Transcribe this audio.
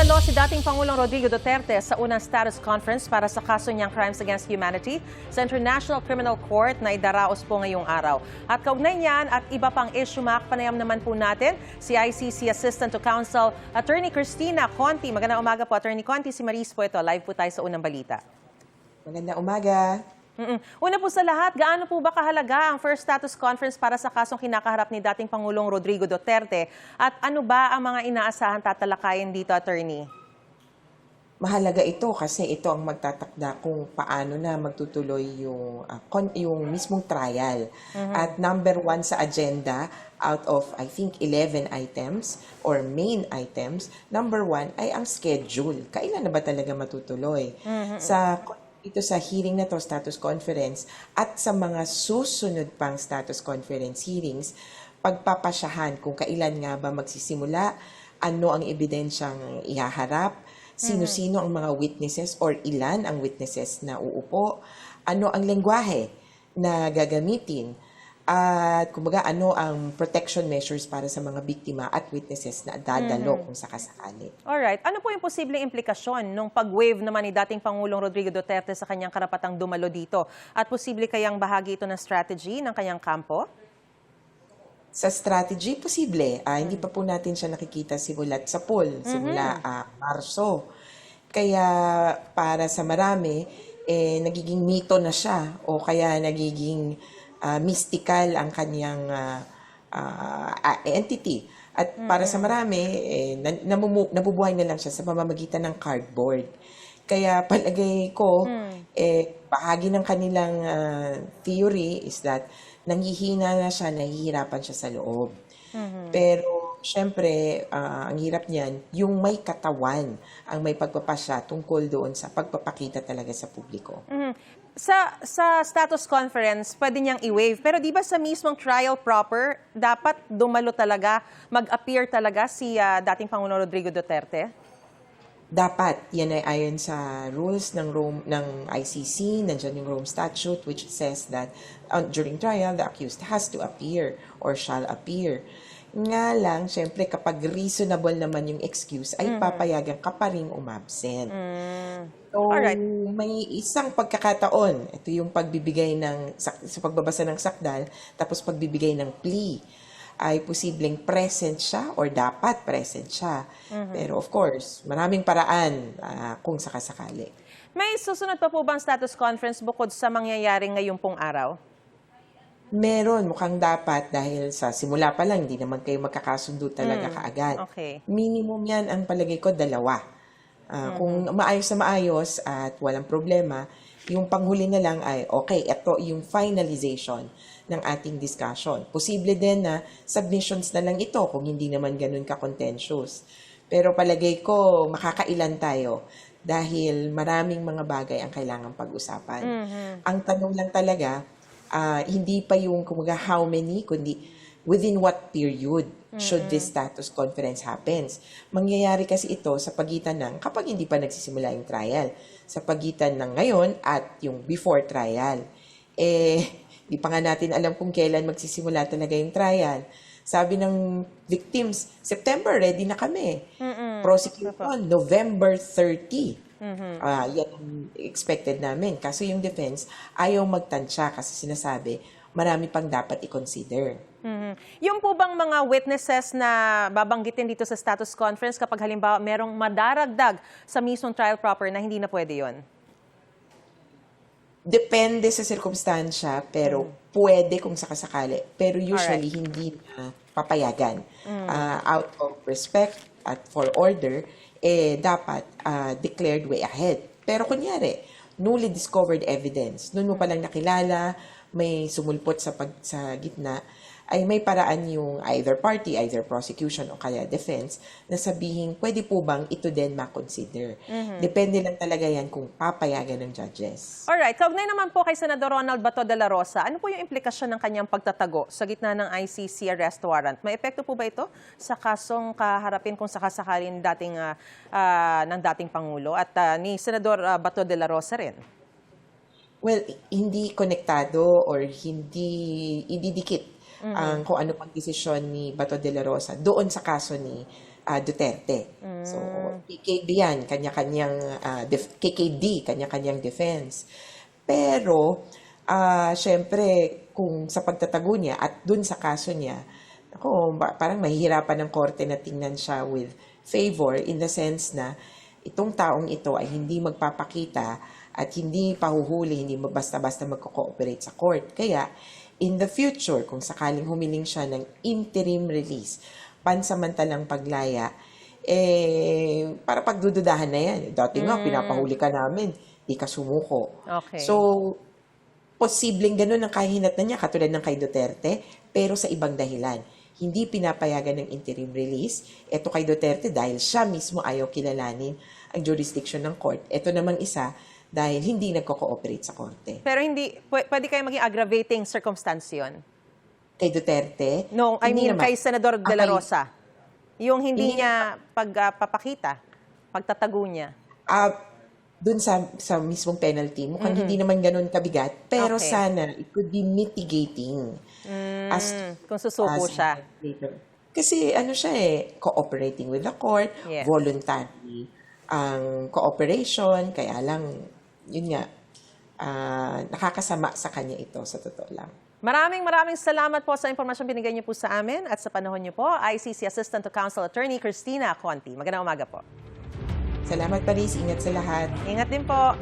Dumalo si dating Pangulong Rodrigo Duterte sa unang status conference para sa kaso niyang Crimes Against Humanity sa International Criminal Court na idaraos po ngayong araw. At kaugnay niyan at iba pang issue, panayam naman po natin si ICC Assistant to Counsel Attorney Cristina Conti. Magandang umaga po, Attorney Conti. Si Maris po ito. Live po tayo sa unang balita. Magandang umaga. Una po sa lahat, gaano po ba kahalaga ang first status conference para sa kasong kinakaharap ni dating Pangulong Rodrigo Duterte? At ano ba ang mga inaasahan tatalakayin dito, Attorney? Mahalaga ito kasi ito ang magtatakda kung paano na magtutuloy yung mismong trial. At number 1 sa agenda, out of I think 11 items or main items, number 1 ay ang schedule. Kailan na ba talaga matutuloy? Ito sa hearing na to, status conference, at sa mga susunod pang status conference hearings, pagpapasyahan kung kailan nga ba magsisimula, ano ang ebidensyang ihaharap, sino-sino ang mga witnesses or ilan ang witnesses na uupo, ano ang lengguwahe na gagamitin, at kumbaga ano ang protection measures para sa mga biktima at witnesses na dadalo kung sakasakali. Alright. Ano po yung posibleng implikasyon nung pag-waive naman ni dating Pangulong Rodrigo Duterte sa kanyang karapatang dumalo dito? At posible kayang bahagi ito ng strategy ng kanyang kampo? Sa strategy, posible. Hindi pa po natin siya nakikita simulat sa poll, simula Marso. Kaya para sa marami, nagiging mito na siya o kaya nagiging mystical ang kanyang entity. At para sa marami, nabubuhay na lang siya sa pamamagitan ng cardboard. Kaya palagay ko, bahagi ng kanilang theory is that nanghihina na siya, nahihirapan siya sa loob. Pero syempre, ang hirap niyan, yung may katawan ang may pagpapasya tungkol doon sa pagpapakita talaga sa publiko. Sa status conference, pwede niyang i-waive. Pero di ba sa mismong trial proper, dapat dumalo talaga, mag-appear talaga si dating Pangulong Rodrigo Duterte? Dapat. Yan ay ayon sa rules ng ICC, nandiyan yung Rome Statute, which says that during trial, the accused has to appear or shall appear. Nga lang, syempre, kapag reasonable naman yung excuse, ay papayagan ka pa rin umabsent. So, Alright. may isang pagkakataon. Ito yung pagbibigay sa pagbabasa ng sakdal, tapos pagbibigay ng plea. Ay posibleng present siya or dapat present siya. Pero of course, maraming paraan kung sakasakali. May susunod pa po bang status conference bukod sa mangyayari ngayong pong araw? Meron, mukhang dapat dahil sa simula pa lang, hindi naman kayo magkakasundo talaga kaagad. Okay. Minimum yan, ang palagay ko, 2. Kung maayos na maayos at walang problema, yung panghuli na lang ay, okay, ito yung finalization ng ating discussion. Posible din na submissions na lang ito kung hindi naman ganun ka-contentious. Pero palagay ko, makakailan tayo dahil maraming mga bagay ang kailangang pag-usapan. Ang tanong lang talaga, hindi pa yung kumaga how many, kundi within what period should this status conference happens. Mangyayari kasi ito sa pagitan ng, kapag hindi pa nagsisimula yung trial, sa pagitan ng ngayon at yung before trial. Di pa nga natin alam kung kailan magsisimula talaga yung trial. Sabi ng victims, September, ready na kami. Prosecution, November 30. Yan ang expected namin. Kaso yung defense, ayaw magtansya kasi sinasabi, marami pang dapat i-consider. Yung po bang mga witnesses na babanggitin dito sa status conference kapag halimbawa merong madaragdag sa mismong trial proper na hindi na pwede yon? Depende sa sirkumstansya, pero pwede kung sakasakali. Pero usually, hindi na papayagan. Out of respect at for order, dapat declared way ahead. Pero kunyari, newly discovered evidence, noon mo palang nakilala, may sumulpot sa gitna, ay may paraan yung either party, either prosecution o kaya defense, na sabihin, pwede po bang ito din ma-consider? Depende lang talaga yan kung papayagan ng judges. Alright, kaugnay naman po kay Senador Ronald Bato de la Rosa, ano po yung implikasyon ng kanyang pagtatago sa gitna ng ICC arrest warrant? May epekto po ba ito sa kasong kaharapin kung sakasakalin ng dating Pangulo at ni Senador Bato de la Rosa rin? Well, hindi konektado or hindi dikit ang kung ano pang desisyon ni Bato de la Rosa doon sa kaso ni Duterte. So, KKD yan, kanya-kanyang KKD, kanya-kanyang defense. Pero, syempre, kung sa pagtatago niya at dun sa kaso niya, parang mahihirapan ng korte na tingnan siya with favor in the sense na itong taong ito ay hindi magpapakita at hindi pahuhuli, hindi basta-basta magko-cooperate sa court. Kaya, in the future, kung sakaling humiling siya ng interim release, pansamantalang paglaya, para pagdududahan na yan. Dati nga, pinapahuli ka namin, di ka sumuko. Okay. So, posibleng ganun ang kahinat na niya, katulad ng kay Duterte, pero sa ibang dahilan. Hindi pinapayagan ng interim release. Ito kay Duterte dahil siya mismo ayaw kilalanin ang jurisdiction ng court. Ito namang isa dahil hindi nagko-cooperate sa korte. Pero hindi, pwede kayo maging aggravating circumstance yun? Kay Duterte? No, I hindi mean naman. kay Senador De La Kay- Rosa. Yung hindi Hindi niya pagpapakita, pagtatago niya. Dun sa mismong penalty, mukhang hindi naman ganun kabigat. Pero Okay. sana, it could be mitigating. Kung susuko siya. Kasi ano siya cooperating with the court, Yeah. voluntary ang cooperation, kaya lang, yun nga, nakakasama sa kanya ito, sa totoo lang. Maraming salamat po sa impormasyon binigay niyo po sa amin at sa panahon niyo po. ICC Assistant to Counsel Attorney Cristina Conti. Magandang umaga po. Salamat, Paris. Ingat sa lahat. Ingat din po.